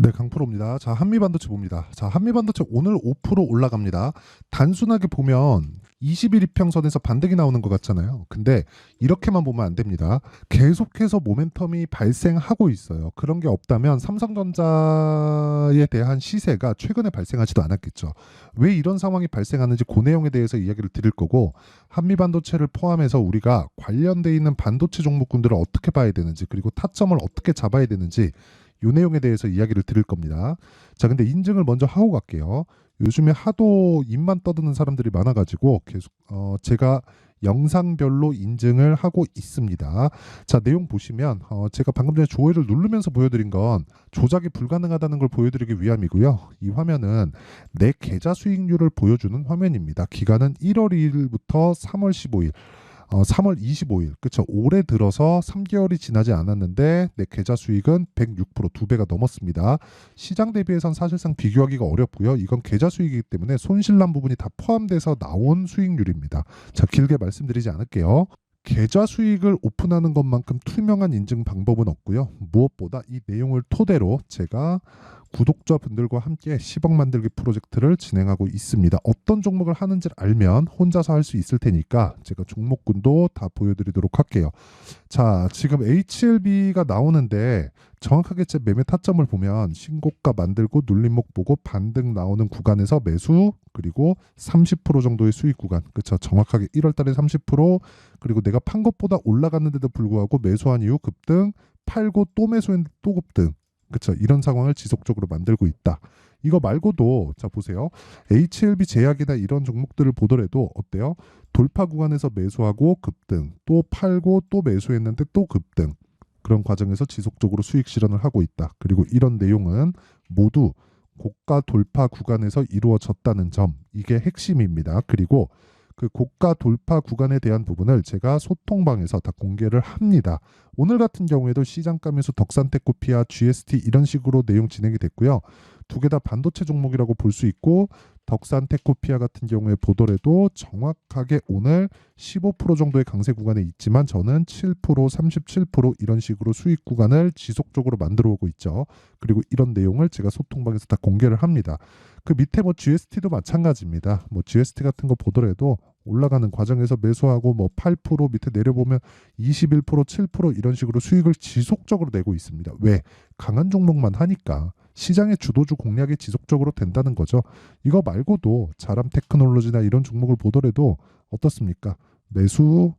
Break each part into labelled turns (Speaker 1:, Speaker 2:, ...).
Speaker 1: 네, 강프로입니다. 자, 한미반도체 봅니다. 자, 한미반도체 오늘 5% 올라갑니다. 단순하게 보면 20일 이평선에서 반등이 나오는 것 같잖아요. 근데 이렇게만 보면 안 됩니다. 계속해서 모멘텀이 발생하고 있어요. 그런 게 없다면 삼성전자에 대한 시세가 최근에 발생하지도 않았겠죠. 왜 이런 상황이 발생하는지 그 내용에 대해서 이야기를 드릴 거고, 한미반도체를 포함해서 우리가 관련돼 있는 반도체 종목군들을 어떻게 봐야 되는지, 그리고 타점을 어떻게 잡아야 되는지 이 내용에 대해서 이야기를 드릴 겁니다. 자, 근데 인증을 먼저 하고 갈게요. 요즘에 하도 입만 떠드는 사람들이 많아가지고 계속 제가 영상별로 인증을 하고 있습니다. 자, 내용 보시면 제가 방금 전에 조회를 누르면서 보여드린 건 조작이 불가능하다는 걸 보여드리기 위함이고요. 이 화면은 내 계좌 수익률을 보여주는 화면입니다. 기간은 1월 2일부터 3월 15일. 3월 25일, 그쵸? 올해 들어서 3개월이 지나지 않았는데 내 계좌 수익은 106%, 두 배가 넘었습니다. 시장 대비해선 사실상 비교하기가 어렵고요. 이건 계좌 수익이기 때문에 손실난 부분이 다 포함돼서 나온 수익률입니다. 자, 길게 말씀드리지 않을게요. 계좌 수익을 오픈하는 것만큼 투명한 인증 방법은 없고요. 무엇보다 이 내용을 토대로 제가 구독자분들과 함께 10억 만들기 프로젝트를 진행하고 있습니다. 어떤 종목을 하는지를 알면 혼자서 할 수 있을 테니까 제가 종목군도 다 보여드리도록 할게요. 자, 지금 HLB가 나오는데 정확하게 제 매매 타점을 보면 신고가 만들고 눌림목 보고 반등 나오는 구간에서 매수, 그리고 30% 정도의 수익 구간. 그렇죠. 정확하게 1월 달에 30%, 그리고 내가 판 것보다 올라갔는데도 불구하고 매수한 이후 급등, 팔고 또 매수했는데 또 급등. 그렇죠. 이런 상황을 지속적으로 만들고 있다. 이거 말고도 자 보세요. HLB 제약이나 이런 종목들을 보더라도 어때요? 돌파 구간에서 매수하고 급등, 또 팔고 또 매수했는데 또 급등. 그런 과정에서 지속적으로 수익 실현을 하고 있다. 그리고 이런 내용은 모두 고가 돌파 구간에서 이루어졌다는 점, 이게 핵심입니다. 그리고 그 고가 돌파 구간에 대한 부분을 제가 소통방에서 다 공개를 합니다. 오늘 같은 경우에도 시장가 매수 덕산테크피아, GST 이런 식으로 내용 진행이 됐고요. 두 개 다 반도체 종목이라고 볼 수 있고, 덕산테크피아 같은 경우에 보더라도 정확하게 오늘 15% 정도의 강세 구간에 있지만 저는 7%, 37% 이런 식으로 수익 구간을 지속적으로 만들어 오고 있죠. 그리고 이런 내용을 제가 소통방에서 다 공개를 합니다. 그 밑에 뭐 GST도 마찬가지입니다. 뭐 GST 같은 거 보더라도 올라가는 과정에서 매수하고 뭐 8% 밑에 내려보면 21%, 7% 이런 식으로 수익을 지속적으로 내고 있습니다. 왜? 강한 종목만 하니까 시장의 주도주 공략이 지속적으로 된다는 거죠. 이거 말고도 자람 테크놀로지나 이런 종목을 보더라도 어떻습니까? 매수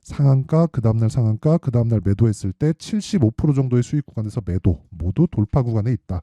Speaker 1: 상한가, 그 다음날 상한가, 그 다음날 매도했을 때 75% 정도의 수익 구간에서 매도, 모두 돌파 구간에 있다.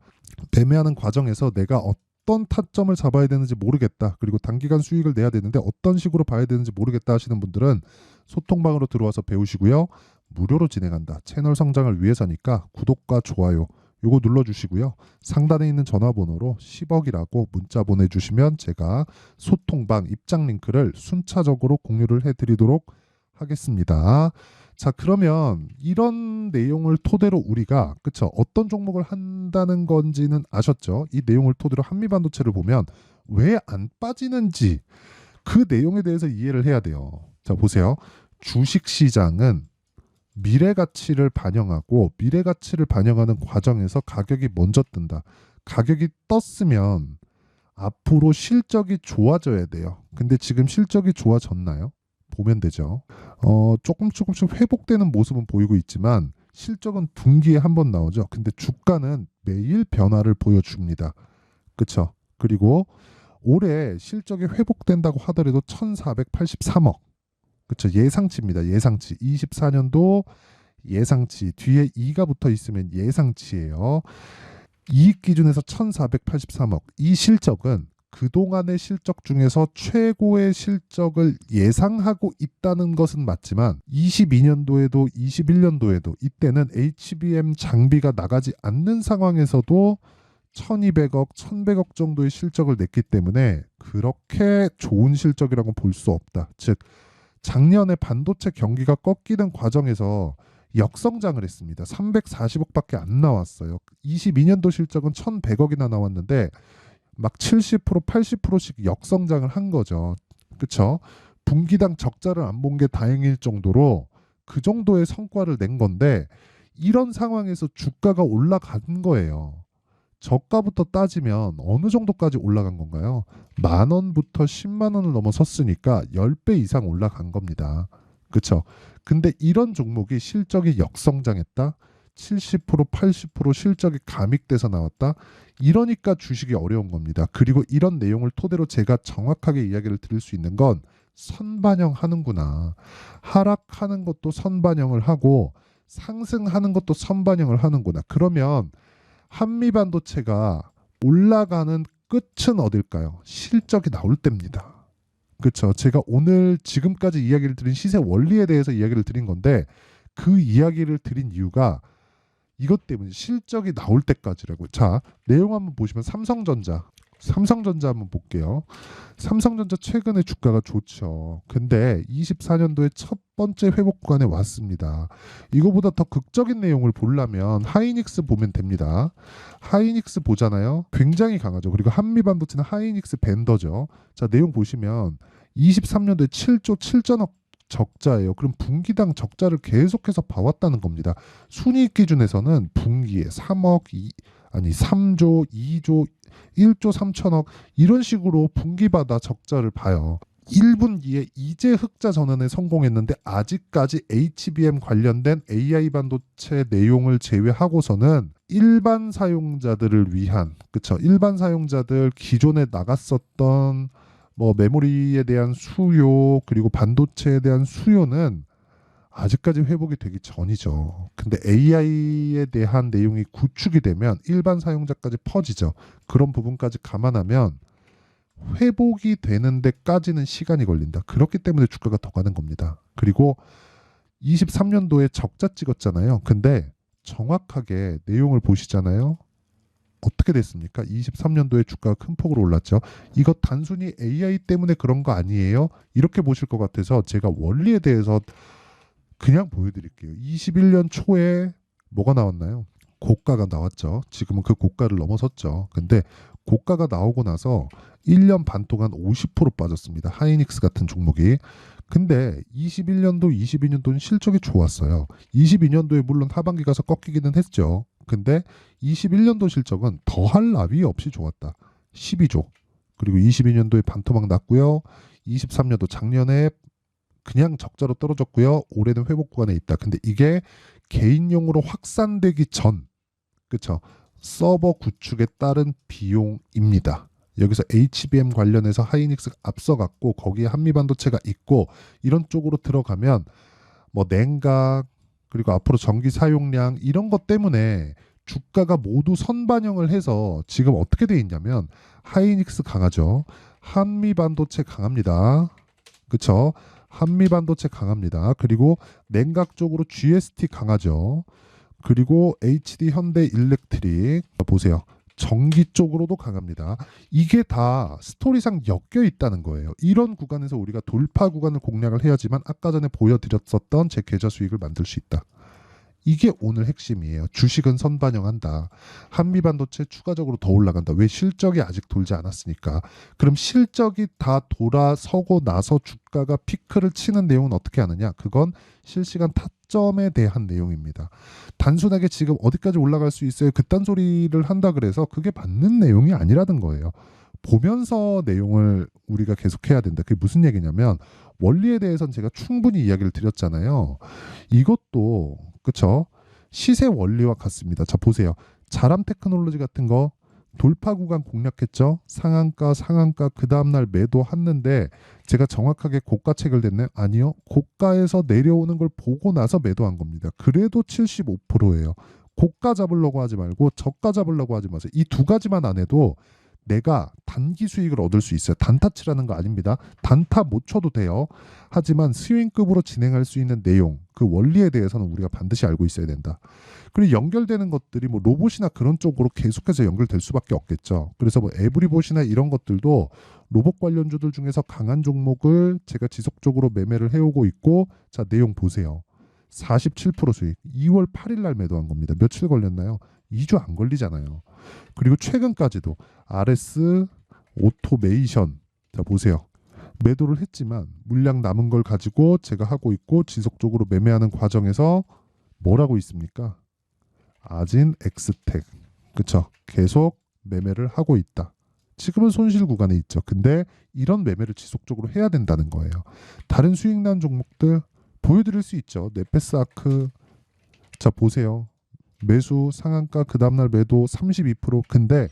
Speaker 1: 매매하는 과정에서 내가 어떤 타점을 잡아야 되는지 모르겠다. 그리고 단기간 수익을 내야 되는데 어떤 식으로 봐야 되는지 모르겠다 하시는 분들은 소통방으로 들어와서 배우시고요. 무료로 진행한다. 채널 성장을 위해서니까 구독과 좋아요 요거 눌러주시고요. 상단에 있는 전화번호로 10억이라고 문자 보내주시면 제가 소통방 입장 링크를 순차적으로 공유를 해드리도록 하겠습니다. 자, 그러면 이런 내용을 토대로 우리가 그쵸 어떤 종목을 한다는 건지는 아셨죠? 이 내용을 토대로 한미반도체를 보면 왜 안 빠지는지 그 내용에 대해서 이해를 해야 돼요. 자, 보세요. 주식 시장은 미래 가치를 반영하고 미래 가치를 반영하는 과정에서 가격이 먼저 뜬다. 가격이 떴으면 앞으로 실적이 좋아져야 돼요. 근데 지금 실적이 좋아졌나요? 보면 되죠. 조금씩 회복되는 모습은 보이고 있지만 실적은 분기에 한 번 나오죠. 근데 주가는 매일 변화를 보여줍니다. 그쵸? 그리고 올해 실적이 회복된다고 하더라도 1483억. 그쵸? 예상치입니다. 예상치. 24년도 예상치. 뒤에 2가 붙어 있으면 예상치예요. 이익 기준에서 1483억. 이 실적은 그동안의 실적 중에서 최고의 실적을 예상하고 있다는 것은 맞지만 22년도에도 21년도에도 이때는 HBM 장비가 나가지 않는 상황에서도 1200억, 1100억 정도의 실적을 냈기 때문에 그렇게 좋은 실적이라고 볼 수 없다. 즉 작년에 반도체 경기가 꺾이는 과정에서 역성장을 했습니다. 340억밖에 안 나왔어요. 22년도 실적은 1100억이나 나왔는데 막 70%, 80%씩 역성장을 한 거죠. 그쵸? 분기당 적자를 안 본 게 다행일 정도로 그 정도의 성과를 낸 건데 이런 상황에서 주가가 올라간 거예요. 저가부터 따지면 어느 정도까지 올라간 건가요? 10,000원부터 10만 원을 넘어섰으니까 10배 이상 올라간 겁니다. 그쵸? 근데 이런 종목이 실적이 역성장했다? 70%, 80% 실적이 감익돼서 나왔다? 이러니까 주식이 어려운 겁니다. 그리고 이런 내용을 토대로 제가 정확하게 이야기를 드릴 수 있는 건 선반영 하는구나. 하락하는 것도 선반영을 하고 상승하는 것도 선반영을 하는구나. 그러면 한미반도체가 올라가는 끝은 어딜까요? 실적이 나올 때입니다. 그렇죠. 제가 오늘 지금까지 이야기를 드린 시세 원리에 대해서 이야기를 드린 건데 그 이야기를 드린 이유가 이것 때문에 실적이 나올 때까지라고. 자, 내용 한번 보시면 삼성전자 한번 볼게요. 삼성전자 최근에 주가가 좋죠. 근데 24년도에 첫 번째 회복 구간에 왔습니다. 이거보다 더 극적인 내용을 보려면 하이닉스 보면 됩니다. 하이닉스 보잖아요. 굉장히 강하죠. 그리고 한미반도체는 하이닉스 벤더죠. 자, 내용 보시면 23년도에 7조 7천억 적자예요. 그럼 분기당 적자를 계속해서 봐왔다는 겁니다. 순이익 기준에서는 분기에 3조, 2조, 1조 3천억 이런 식으로 분기마다 적자를 봐요. 1분기에 이제 흑자 전환에 성공했는데 아직까지 HBM 관련된 AI 반도체 내용을 제외하고서는 일반 사용자들을 위한, 그쵸? 일반 사용자들 기존에 나갔었던 뭐 메모리에 대한 수요 그리고 반도체에 대한 수요는 아직까지 회복이 되기 전이죠. 근데 AI에 대한 내용이 구축이 되면 일반 사용자까지 퍼지죠. 그런 부분까지 감안하면 회복이 되는 데까지는 시간이 걸린다. 그렇기 때문에 주가가 더 가는 겁니다. 그리고 23년도에 적자 찍었잖아요. 근데 정확하게 내용을 보시잖아요. 어떻게 됐습니까? 23년도에 주가가 큰 폭으로 올랐죠. 이거 단순히 AI 때문에 그런 거 아니에요? 이렇게 보실 것 같아서 제가 원리에 대해서 그냥 보여드릴게요. 21년 초에 뭐가 나왔나요? 고가가 나왔죠. 지금은 그 고가를 넘어섰죠. 근데 고가가 나오고 나서 1년 반 동안 50% 빠졌습니다. 하이닉스 같은 종목이. 근데 21년도, 22년도는 실적이 좋았어요. 22년도에 물론 하반기 가서 꺾이기는 했죠. 근데 21년도 실적은 더할 나위 없이 좋았다. 12조. 그리고 22년도에 반토막 났고요. 23년도 작년에 그냥 적자로 떨어졌고요. 올해는 회복 구간에 있다. 근데 이게 개인용으로 확산되기 전, 그쵸? 서버 구축에 따른 비용입니다. 여기서 HBM 관련해서 하이닉스가 앞서갔고 거기에 한미반도체가 있고 이런 쪽으로 들어가면 뭐 냉각 그리고 앞으로 전기 사용량 이런 것 때문에 주가가 모두 선반영을 해서 지금 어떻게 돼 있냐면 하이닉스 강하죠. 한미반도체 강합니다. 그쵸? 한미반도체 강합니다. 그리고 냉각 쪽으로 GST 강하죠. 그리고 HD 현대 일렉트릭 보세요. 전기 쪽으로도 강합니다. 이게 다 스토리상 엮여 있다는 거예요. 이런 구간에서 우리가 돌파 구간을 공략을 해야지만 아까 전에 보여드렸었던 제 계좌 수익을 만들 수 있다. 이게 오늘 핵심이에요. 주식은 선반영한다. 한미반도체 추가적으로 더 올라간다. 왜? 실적이 아직 돌지 않았으니까. 그럼 실적이 다 돌아서고 나서 주가가 피크를 치는 내용은 어떻게 하느냐? 그건 실시간 타점에 대한 내용입니다. 단순하게 지금 어디까지 올라갈 수 있어요? 그딴 소리를 한다 그래서 그게 맞는 내용이 아니라는 거예요. 보면서 내용을 우리가 계속해야 된다. 그게 무슨 얘기냐면 원리에 대해서는 제가 충분히 이야기를 드렸잖아요. 이것도 그쵸? 시세 원리와 같습니다. 자 보세요. 자람 테크놀로지 같은 거 돌파 구간 공략했죠. 상한가 그 다음날 매도했는데 제가 정확하게 고가 체결됐나요? 아니요. 고가에서 내려오는 걸 보고 나서 매도한 겁니다. 그래도 75%예요. 고가 잡으려고 하지 말고 저가 잡으려고 하지 마세요. 이 두 가지만 안 해도 내가 단기 수익을 얻을 수 있어요. 단타 치라는 거 아닙니다. 단타 못 쳐도 돼요. 하지만 스윙급으로 진행할 수 있는 내용, 그 원리에 대해서는 우리가 반드시 알고 있어야 된다. 그리고 연결되는 것들이 뭐 로봇이나 그런 쪽으로 계속해서 연결될 수밖에 없겠죠. 그래서 뭐 에브리봇이나 이런 것들도 로봇 관련주들 중에서 강한 종목을 제가 지속적으로 매매를 해오고 있고, 자 내용 보세요. 47% 수익. 2월 8일 날 매도한 겁니다. 며칠 걸렸나요? 2주 안 걸리잖아요. 그리고 최근까지도 RS 오토메이션, 자 보세요. 매도를 했지만 물량 남은 걸 가지고 제가 하고 있고 지속적으로 매매하는 과정에서 뭘 하고 있습니까? 아진 엑스텍, 그쵸? 계속 매매를 하고 있다. 지금은 손실 구간에 있죠. 근데 이런 매매를 지속적으로 해야 된다는 거예요. 다른 수익 난 종목들 보여드릴 수 있죠. 네페스아크 자 보세요. 매수 상한가 그 다음날 매도 32%. 근데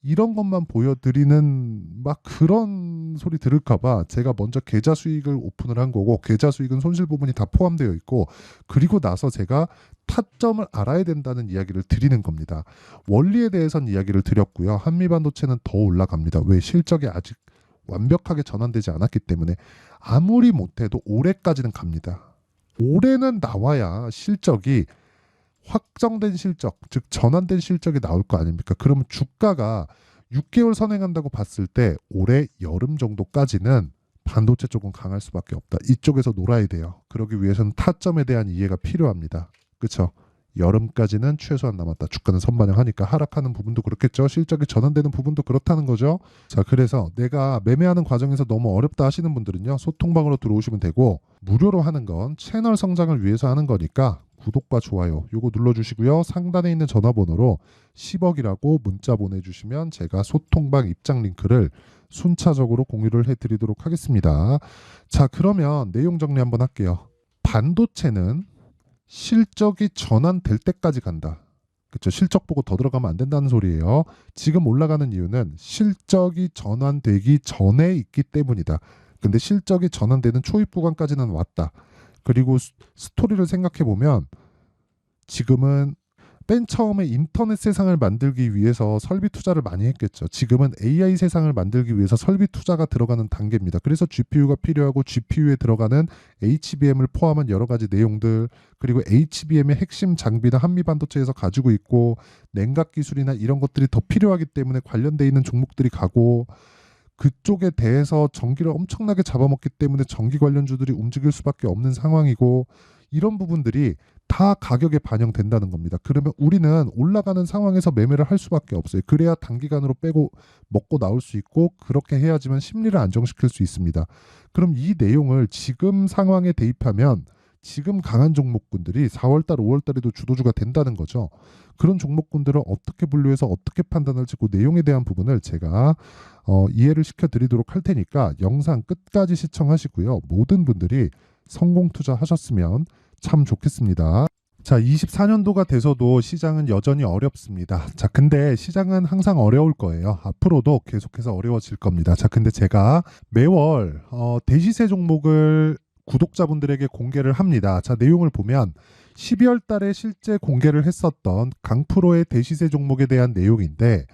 Speaker 1: 이런 것만 보여드리는 막 그런 소리 들을까봐 제가 먼저 계좌 수익을 오픈을 한 거고, 계좌 수익은 손실 부분이 다 포함되어 있고, 그리고 나서 제가 타점을 알아야 된다는 이야기를 드리는 겁니다. 원리에 대해서는 이야기를 드렸고요. 한미반도체는 더 올라갑니다. 왜? 실적이 아직 완벽하게 전환되지 않았기 때문에. 아무리 못해도 올해까지는 갑니다. 올해는 나와야 실적이 확정된 실적, 즉 전환된 실적이 나올 거 아닙니까? 그러면 주가가 6개월 선행한다고 봤을 때 올해 여름 정도까지는 반도체 쪽은 강할 수밖에 없다. 이쪽에서 놀아야 돼요. 그러기 위해서는 타점에 대한 이해가 필요합니다. 그렇죠? 여름까지는 최소한 남았다. 주가는 선반영하니까 하락하는 부분도 그렇겠죠. 실적이 전환되는 부분도 그렇다는 거죠. 자, 그래서 내가 매매하는 과정에서 너무 어렵다 하시는 분들은요, 소통방으로 들어오시면 되고, 무료로 하는 건 채널 성장을 위해서 하는 거니까 구독과 좋아요 요거 눌러주시고요. 상단에 있는 전화번호로 10억이라고 문자 보내주시면 제가 소통방 입장 링크를 순차적으로 공유를 해드리도록 하겠습니다. 자, 그러면 내용 정리 한번 할게요. 반도체는 실적이 전환될 때까지 간다. 그렇죠? 실적 보고 더 들어가면 안 된다는 소리예요. 지금 올라가는 이유는 실적이 전환되기 전에 있기 때문이다. 근데 실적이 전환되는 초입 구간까지는 왔다. 그리고 스토리를 생각해 보면 지금은 맨 처음에 인터넷 세상을 만들기 위해서 설비 투자를 많이 했겠죠. 지금은 AI 세상을 만들기 위해서 설비 투자가 들어가는 단계입니다. 그래서 GPU가 필요하고 GPU에 들어가는 HBM을 포함한 여러 가지 내용들, 그리고 HBM의 핵심 장비나 한미반도체에서 가지고 있고, 냉각 기술이나 이런 것들이 더 필요하기 때문에 관련돼 있는 종목들이 가고, 그쪽에 대해서 전기를 엄청나게 잡아먹기 때문에 전기 관련주들이 움직일 수밖에 없는 상황이고, 이런 부분들이 다 가격에 반영된다는 겁니다. 그러면 우리는 올라가는 상황에서 매매를 할 수밖에 없어요. 그래야 단기간으로 빼고 먹고 나올 수 있고, 그렇게 해야지만 심리를 안정시킬 수 있습니다. 그럼 이 내용을 지금 상황에 대입하면 지금 강한 종목군들이 4월달, 5월달에도 주도주가 된다는 거죠. 그런 종목군들을 어떻게 분류해서 어떻게 판단할지 그 내용에 대한 부분을 제가 이해를 시켜드리도록 할 테니까 영상 끝까지 시청하시고요. 모든 분들이 성공 투자하셨으면 참 좋겠습니다. 자, 24년도가 돼서도 시장은 여전히 어렵습니다. 자, 근데 시장은 항상 어려울 거예요. 앞으로도 계속해서 어려워질 겁니다. 자, 근데 제가 매월 대시세 종목을 구독자분들에게 공개를 합니다. 자, 내용을 보면 12월 달에 실제 공개를 했었던 강프로의 대시세 종목에 대한 내용인데,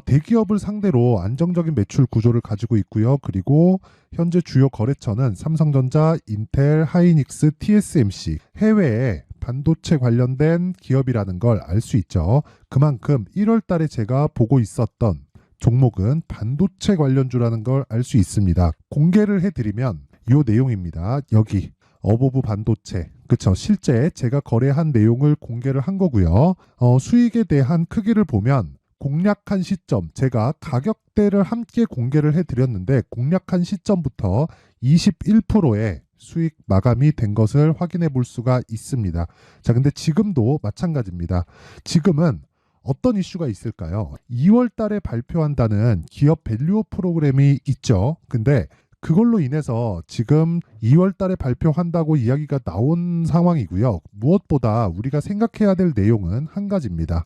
Speaker 1: 대기업을 상대로 안정적인 매출 구조를 가지고 있고요. 그리고 현재 주요 거래처는 삼성전자, 인텔, 하이닉스, TSMC, 해외에 반도체 관련된 기업이라는 걸 알 수 있죠. 그만큼 1월 달에 제가 보고 있었던 종목은 반도체 관련주라는 걸 알 수 있습니다. 공개를 해드리면 이 내용입니다. 여기 어보브 반도체, 그쵸? 실제 제가 거래한 내용을 공개를 한 거고요. 수익에 대한 크기를 보면 공략한 시점, 제가 가격대를 함께 공개를 해드렸는데 공략한 시점부터 21%의 수익 마감이 된 것을 확인해 볼 수가 있습니다. 자, 근데 지금도 마찬가지입니다. 지금은 어떤 이슈가 있을까요? 2월 달에 발표한다는 기업 밸류업 프로그램이 있죠. 근데 그걸로 인해서 지금 2월 달에 발표한다고 이야기가 나온 상황이고요. 무엇보다 우리가 생각해야 될 내용은 한 가지입니다.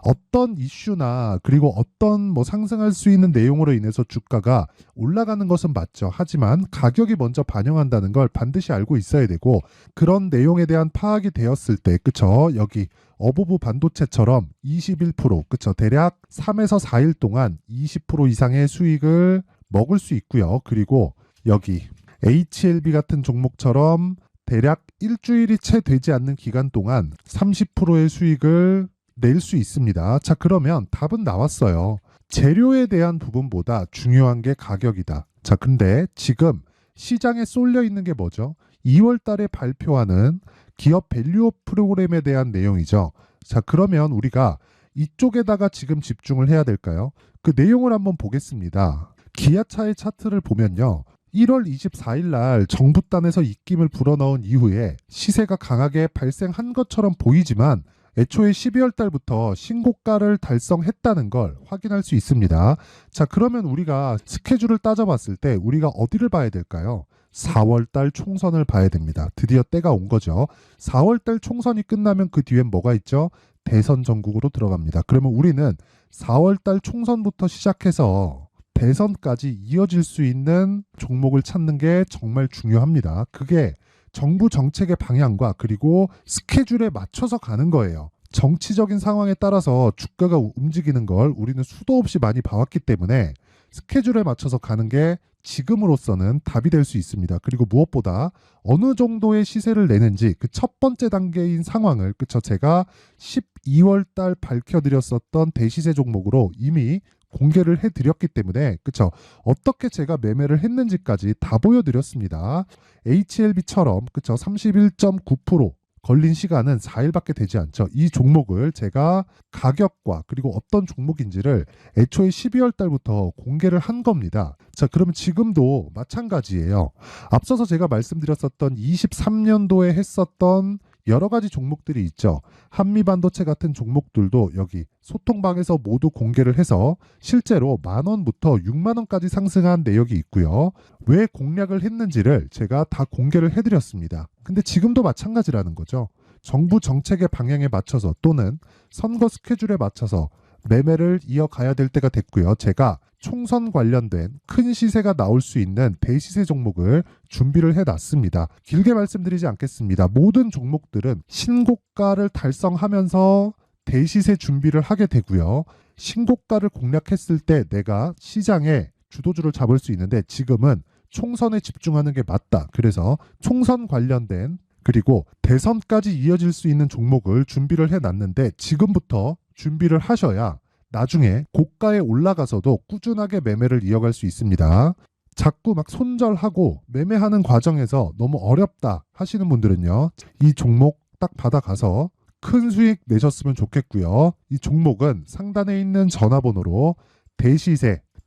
Speaker 1: 어떤 이슈나 그리고 어떤 상승할 수 있는 내용으로 인해서 주가가 올라가는 것은 맞죠. 하지만 가격이 먼저 반영한다는 걸 반드시 알고 있어야 되고, 그런 내용에 대한 파악이 되었을 때, 그쵸? 여기 어보브 반도체처럼 21%, 그쵸? 대략 3에서 4일 동안 20% 이상의 수익을 먹을 수 있고요. 그리고 여기 HLB 같은 종목처럼 대략 일주일이 채 되지 않는 기간 동안 30%의 수익을 낼 수 있습니다. 자, 그러면 답은 나왔어요. 재료에 대한 부분보다 중요한 게 가격이다. 자, 근데 지금 시장에 쏠려 있는 게 뭐죠? 2월 달에 발표하는 기업 밸류업 프로그램에 대한 내용이죠. 자, 그러면 우리가 이쪽에다가 지금 집중을 해야 될까요? 그 내용을 한번 보겠습니다. 기아차의 차트를 보면요. 1월 24일 날 정부단에서 입김을 불어넣은 이후에 시세가 강하게 발생한 것처럼 보이지만 애초에 12월 달부터 신고가를 달성했다는 걸 확인할 수 있습니다. 자, 그러면 우리가 스케줄을 따져봤을 때 우리가 어디를 봐야 될까요? 4월 달 총선을 봐야 됩니다. 드디어 때가 온 거죠. 4월 달 총선이 끝나면 그 뒤엔 뭐가 있죠? 대선 전국으로 들어갑니다. 그러면 우리는 4월 달 총선부터 시작해서 대선까지 이어질 수 있는 종목을 찾는 게 정말 중요합니다. 그게 정부 정책의 방향과 그리고 스케줄에 맞춰서 가는 거예요. 정치적인 상황에 따라서 주가가 움직이는 걸 우리는 수도 없이 많이 봐왔기 때문에 스케줄에 맞춰서 가는 게 지금으로서는 답이 될 수 있습니다. 그리고 무엇보다 어느 정도의 시세를 내는지 그 첫 번째 단계인 상황을 그쵸 제가 12월 달 밝혀드렸었던 대시세 종목으로 이미 공개를 해드렸기 때문에 그쵸 어떻게 제가 매매를 했는지까지 다 보여드렸습니다. HLB처럼 그쵸 31.9% 걸린 시간은 4일밖에 되지 않죠. 이 종목을 제가 가격과 그리고 어떤 종목인지를 애초에 12월 달부터 공개를 한 겁니다. 자, 그러면 지금도 마찬가지예요. 앞서서 제가 말씀드렸었던 23년도에 했었던 여러 가지 종목들이 있죠. 한미반도체 같은 종목들도 여기 소통방에서 모두 공개를 해서 실제로 10,000원부터 60,000원까지 상승한 내역이 있고요. 왜 공략을 했는지를 제가 다 공개를 해드렸습니다. 근데 지금도 마찬가지라는 거죠. 정부 정책의 방향에 맞춰서 또는 선거 스케줄에 맞춰서 매매를 이어가야 될 때가 됐고요. 제가 총선 관련된 큰 시세가 나올 수 있는 대시세 종목을 준비를 해놨습니다. 길게 말씀드리지 않겠습니다. 모든 종목들은 신고가를 달성하면서 대시세 준비를 하게 되고요. 신고가를 공략했을 때 내가 시장에 주도주를 잡을 수 있는데 지금은 총선에 집중하는 게 맞다. 그래서 총선 관련된 그리고 대선까지 이어질 수 있는 종목을 준비를 해놨는데 지금부터 준비를 하셔야 나중에 고가에 올라가서도 꾸준하게 매매를 이어갈 수 있습니다. 자꾸 막 손절하고 매매하는 과정에서 너무 어렵다 하시는 분들은요. 이 종목 딱 받아가서 큰 수익 내셨으면 좋겠고요. 이 종목은 상단에 있는 전화번호로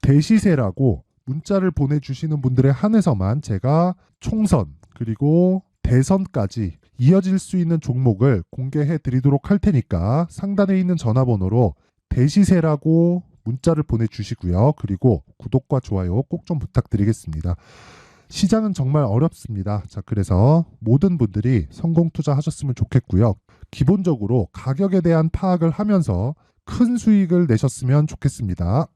Speaker 1: 대시세라고 문자를 보내주시는 분들에 한해서만 제가 총선 그리고 대선까지 이어질 수 있는 종목을 공개해 드리도록 할 테니까 상단에 있는 전화번호로 대시세라고 문자를 보내주시고요. 그리고 구독과 좋아요 꼭 좀 부탁드리겠습니다. 시장은 정말 어렵습니다. 자, 그래서 모든 분들이 성공 투자하셨으면 좋겠고요. 기본적으로 가격에 대한 파악을 하면서 큰 수익을 내셨으면 좋겠습니다.